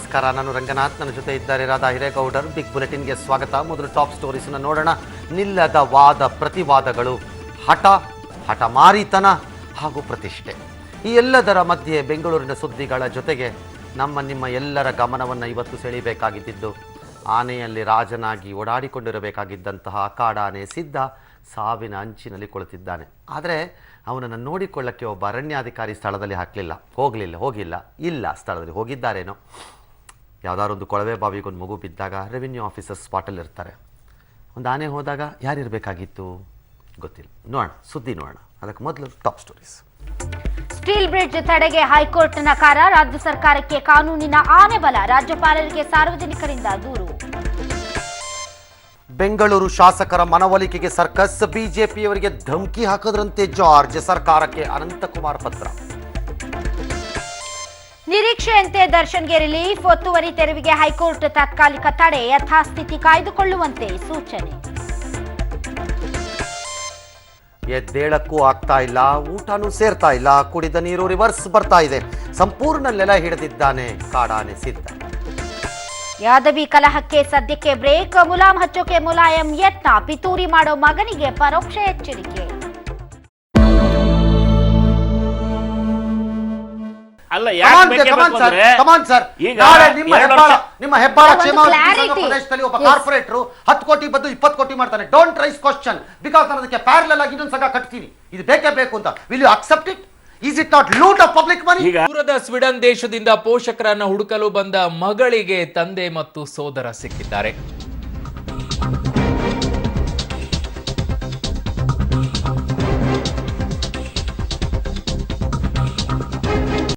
ನಮಸ್ಕಾರ, ನಾನು ರಂಗನಾಥ್. ನನ್ನ ಜೊತೆ ಇದ್ದಾರೆ ರಾಧಾ ಹಿರೇಗೌಡರ್. ಬಿಗ್ ಬುಲೆಟಿನ್ಗೆ ಸ್ವಾಗತ. ಮೊದಲು ಟಾಪ್ ಸ್ಟೋರೀಸನ್ನು ನೋಡೋಣ. ನಿಲ್ಲದ ವಾದ ಪ್ರತಿವಾದಗಳು, ಹಠಮಾರಿತನ ಹಾಗೂ ಪ್ರತಿಷ್ಠೆ, ಈ ಎಲ್ಲದರ ಮಧ್ಯೆ ಬೆಂಗಳೂರಿನ ಸುದ್ದಿಗಳ ಜೊತೆಗೆ ನಿಮ್ಮ ಎಲ್ಲರ ಗಮನವನ್ನು ಇವತ್ತು ಸೆಳೆಯಬೇಕಾಗಿದ್ದು, ಆನೆಯಲ್ಲಿ ರಾಜನಾಗಿ ಓಡಾಡಿಕೊಂಡಿರಬೇಕಾಗಿದ್ದಂತಹ ಕಾಡಾನೆ ಸಿದ್ಧ ಸಾವಿನ ಅಂಚಿನಲ್ಲಿ ಕುಳಿತಿದ್ದಾನೆ. ಆದರೆ ಅವನನ್ನು ನೋಡಿಕೊಳ್ಳಕ್ಕೆ ಒಬ್ಬ ಅರಣ್ಯಾಧಿಕಾರಿ ಸ್ಥಳದಲ್ಲಿ ಹೋಗಿಲ್ಲ ಸ್ಥಳದಲ್ಲಿ ಹೋಗಿದ್ದಾರೇನೋ. ಯಾವುದಾರೊಂದು ಕೊಳವೆ ಬಾವಿಗೊಂದು ಮಗು ಬಿದ್ದಾಗ ರೆವಿನ್ಯೂ ಆಫೀಸರ್ ಸ್ಪಾಟಲ್ಲಿ ಇರ್ತಾರೆ. ಒಂದು ಆನೆ ಹೋದಾಗ ಯಾರಿರಬೇಕಾಗಿತ್ತು ಗೊತ್ತಿಲ್ಲ. ಸುದ್ದಿ ನೋಡೋಣ. ಅದಕ್ಕೆ ಮೊದಲು ಟಾಪ್ ಸ್ಟೋರೀಸ್. ಸ್ಟೀಲ್ ಬ್ರಿಡ್ಜ್ ತಡೆಗೆ ಹೈಕೋರ್ಟ್ ನಕಾರ, ರಾಜ್ಯ ಸರ್ಕಾರಕ್ಕೆ ಕಾನೂನಿನ ಆನೆ ಬಲ, ರಾಜ್ಯಪಾಲರಿಗೆ ಸಾರ್ವಜನಿಕರಿಂದ ದೂರು. ಬೆಂಗಳೂರು ಶಾಸಕರ ಮನವೊಲಿಕೆಗೆ ಸರ್ಕಸ್, ಬಿಜೆಪಿಯವರಿಗೆ ಧಮಕಿ ಹಾಕದ್ರಂತೆ ಜಾರ್ಜ್, ಸರ್ಕಾರಕ್ಕೆ ಅನಂತಕುಮಾರ್ ಪತ್ರ. ನಿರೀಕ್ಷೆಯಂತೆ ದರ್ಶನ್ಗೆ ರಿಲೀಫ್, ಒತ್ತುವರಿ ತೆರವಿಗೆ ಹೈಕೋರ್ಟ್ ತಾತ್ಕಾಲಿಕ ತಡೆ, ಯಥಾಸ್ಥಿತಿ ಕಾಯ್ದುಕೊಳ್ಳುವಂತೆ ಸೂಚನೆ. ಎದ್ದೇಳಕ್ಕೂ ಆಗ್ತಾ ಇಲ್ಲ, ಊಟನೂ ಸೇರ್ತಾ ಇಲ್ಲ, ಕುಡಿದ ನೀರು ರಿವರ್ಸ್ ಬರ್ತಾ ಇದೆ, ಸಂಪೂರ್ಣ ನೆಲ ಹಿಡಿದಿದ್ದಾನೆ ಕಾಡಾನೆ ಸಿದ್ಧ. ಯಾದವಿ ಕಲಹಕ್ಕೆ ಸದ್ಯಕ್ಕೆ ಬ್ರೇಕ್, ಮುಲಾಂ ಹಚ್ಚೋಕೆ ಮುಲಾಯಂ ಯತ್ನ, ಪಿತೂರಿ ಮಾಡೋ ಮಗನಿಗೆ ಪರೋಕ್ಷ ಎಚ್ಚರಿಕೆ. ನಿಮ್ಮ ಹೆಬ್ಬಾಳ ಪ್ರದೇಶದಲ್ಲಿ ಒಬ್ಬ ಕಾರ್ಪೊರೇಟರ್ 10 ಕೋಟಿ ಬದ್ದು 20 ಕೋಟಿ ಮಾಡ್ತಾನೆ. ಡೋಂಟ್ ರೈಸ್ ಕ್ವಶನ್, ಬಿಕಾಸ್ ನಾನು ಅದಕ್ಕೆ ಪ್ಯಾರಲಲ್ ಆಗಿ ಇನ್ನೊಂದು ಸಗ ಕಟ್ತೀನಿ. ಇದು ಬೇಕೇ ಬೇಕು ಅಂತ. Will you accept it? Is it not loot of public money? ದೂರದ ಸ್ವೀಡನ್ ದೇಶದಿಂದ ಪೋಷಕರನ್ನು ಹುಡುಕಲು ಬಂದ ಮಗಳಿಗೆ ತಂದೆ ಮತ್ತು ಸೋದರ ಸಿಕ್ಕಿದ್ದಾರೆ.